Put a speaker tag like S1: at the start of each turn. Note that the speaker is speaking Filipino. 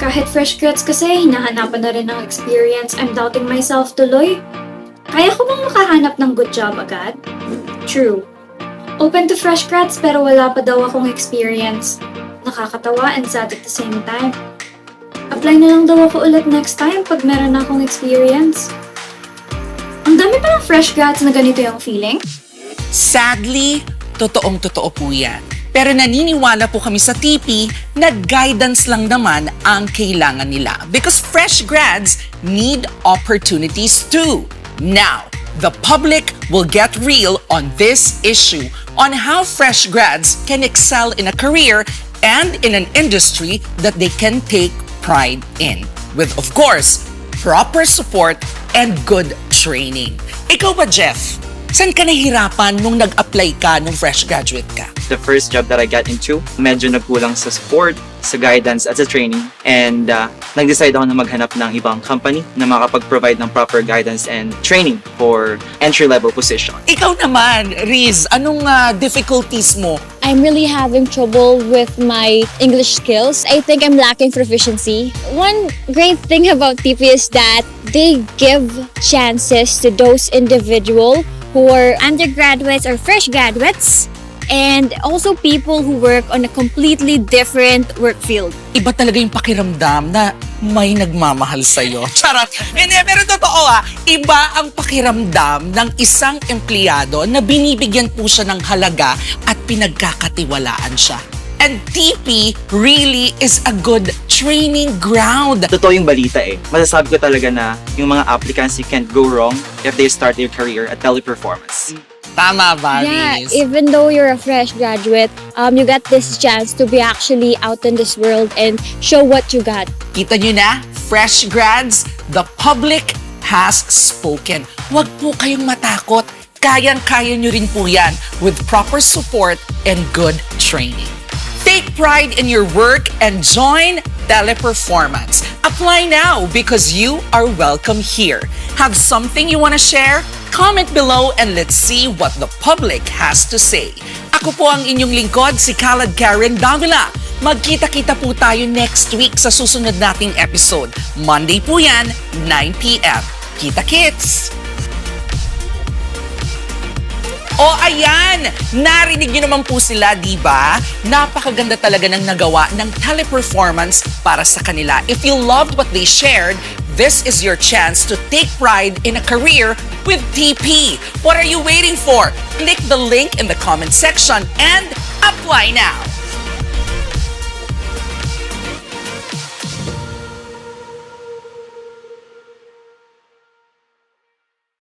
S1: Kahit fresh grads kasi, hinahanapan na rin ng experience. I'm doubting myself tuloy. Kaya ko bang makahanap ng good job agad? True. Open to fresh grads pero wala pa daw akong experience. Nakakatawa and sad at the same time. Apply na lang daw ako ulit next time pag meron na akong experience. Ang dami pa ng fresh grads na ganito yung feeling.
S2: Sadly, totoong-totoo po yan. Pero naniniwala po kami sa TP na guidance lang naman ang kailangan nila because fresh grads need opportunities too. Now, the public will get real on this issue on how fresh grads can excel in a career and in an industry that they can take pride in. With, of course, proper support and good training. Ikaw ba, Jeff? Saan ka nahihirapan nung nag-apply ka nung fresh graduate ka?
S3: The first job that I got into, medyo nagkulang sa support, sa guidance at sa training. And nag-decide ako na maghanap ng ibang company na makapag-provide ng proper guidance and training for entry-level position.
S2: Ikaw naman, Riz, anong difficulties mo?
S4: I'm really having trouble with my English skills. I think I'm lacking proficiency. One great thing about TP is that they give chances to those individuals who are undergraduates or fresh graduates and also people who work on a completely different work field.
S2: Iba talaga yung pakiramdam na may nagmamahal sa'yo. Charot! Hindi, pero totoo iba ang pakiramdam ng isang empleyado na binibigyan po siya ng halaga at pinagkakatiwalaan siya. And TP really is a good training ground.
S3: Totoo yung balita Masasabi ko talaga na yung mga applicants, you can't go wrong if they start their career at teleperformance.
S2: Tama ba,
S4: Yeah,
S2: Riz?
S4: even though you're a fresh graduate, you get this chance to be actually out in this world and show what you got.
S2: Kita nyo na, fresh grads, the public has spoken. Huwag po kayong matakot. Kayang-kaya nyo rin po yan with proper support and good training. Take pride in your work and join Teleperformance. Apply now because you are welcome here. Have something you want to share? Comment below and let's see what the public has to say. Ako po ang inyong lingkod, si Kalad Karen Davila. Magkita-kita po tayo next week sa susunod nating episode. Monday po yan, 9 p.m. Kita-kits! O ayan, narinig niyo naman po sila, di ba? Napakaganda talaga ng nagawa ng Teleperformance para sa kanila. If you loved what they shared, this is your chance to take pride in a career with TP. What are you waiting for? Click the link in the comment section and apply now.